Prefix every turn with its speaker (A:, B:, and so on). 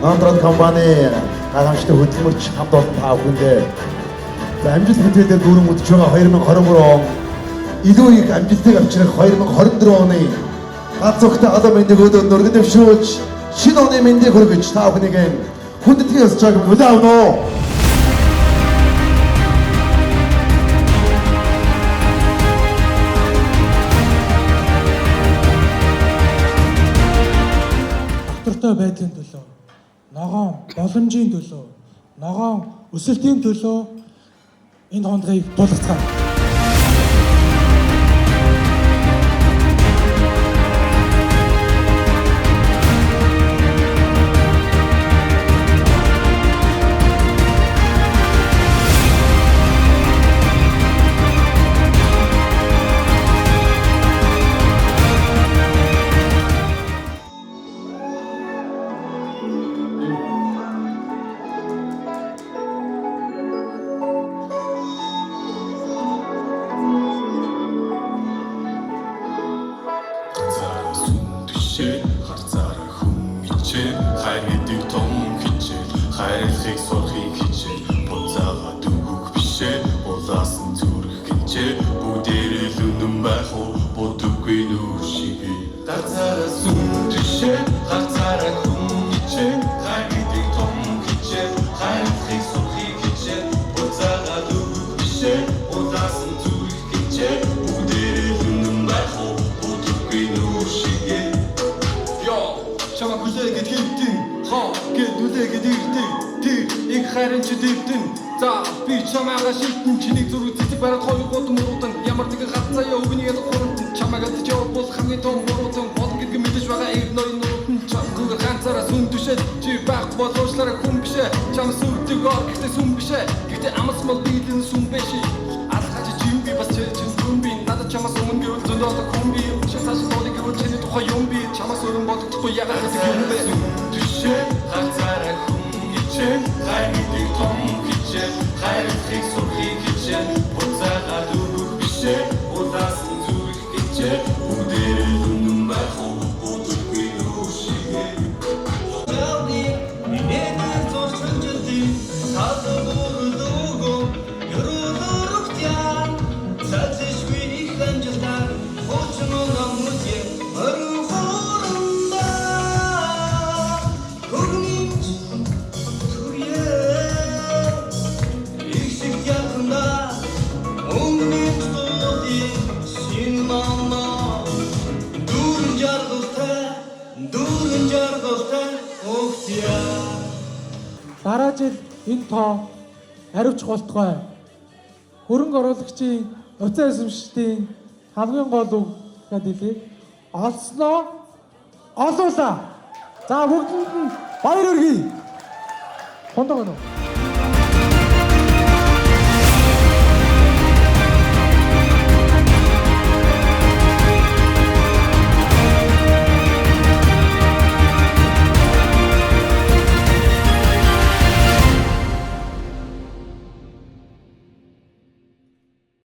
A: Андроид компани гайхамшигтай хөдөлмөрч хамт олон та бүхэндээ амжилт мэдээлэлээр дүүрэн үдж байгаа 2023 он илүү их амжилтыг авчрах 2024 оны гац өгтөй алуу мэндийг өдөөд өргөн дэвшүүлж шинэ оны мэндийг хүргэж та бүхнийг хүндэтгэн ёсч байгааг хүлээн авна уу.
B: Доктортой байдлын төлөө, ногоон боломжийн төлөө, ногоон өсөлтийн төлөө энэ хондгийг тулгацгаана.
C: Харцаараа хүн хичээ хайр гэдэг том хичээ хайрлахыг сурахыг хичээ буцаагаад өгөх бишээ улаасан зүрх гинчээ бүгдээрээ л үнэн байх уу бодоггүй нүүр шигээ харцаараа сүм тишээ харцаараа хүн хичээ хайр гэдэг том хичээ хайрлахыг сурахыг хичээ буцаагаад өгөх бишээ улаасан зүрх гинчээ бүгдээрээ л үнэн байх уу бодоггүй нүүр шигээ Чама хүлээгээд хийдин хаа гэд үлээгээд ирдэг тэр их хайрын чи дэвдэн за би чамаагаа шилтэн чиний зүрх цэцэг бараад хоёр гол мөрөдөн ямар нэгэн хатцаа өвгний хурдан чамаагаа тийч бол хамгийн том мөрөдөн бол гэдэг мэдэж байгаа ир ноён нуртан чамгүй ганцаараа сүн түшээд чи байх болоочлаараа хүн бишээ чам сүрдэг ор гэхдээ сүн бишээ гэхдээ амс мал бидэн сүн бишээ алхаж чим би бас чинь сүн би надад чамаас өмнө гэвэл зөндөө хүн би шаташ болыг гэвэл чиний тухай юм би чамаас өрн бодохгүй ягаад гэдэг юм бэ түшээ хазаараа хүн хичээ хайр гэдэг том хичээ хайрлахыг сурахыг хичээ буцаагаад өгөх бишээ улаасан зүрх хичээ бүгдээрээ л үнэн байх уу бодоггүй нүүр шигээ
B: Дараа жил энэ тоо хариуцах болтугай. Хөрөнгө оруулагчийн нуцаа эсэмшигчдийн хамгийн гол үг гэдэг олсноо олуулаа. За бүгдэнд нь баяр хүргэе. Хондоо гэнэ үү?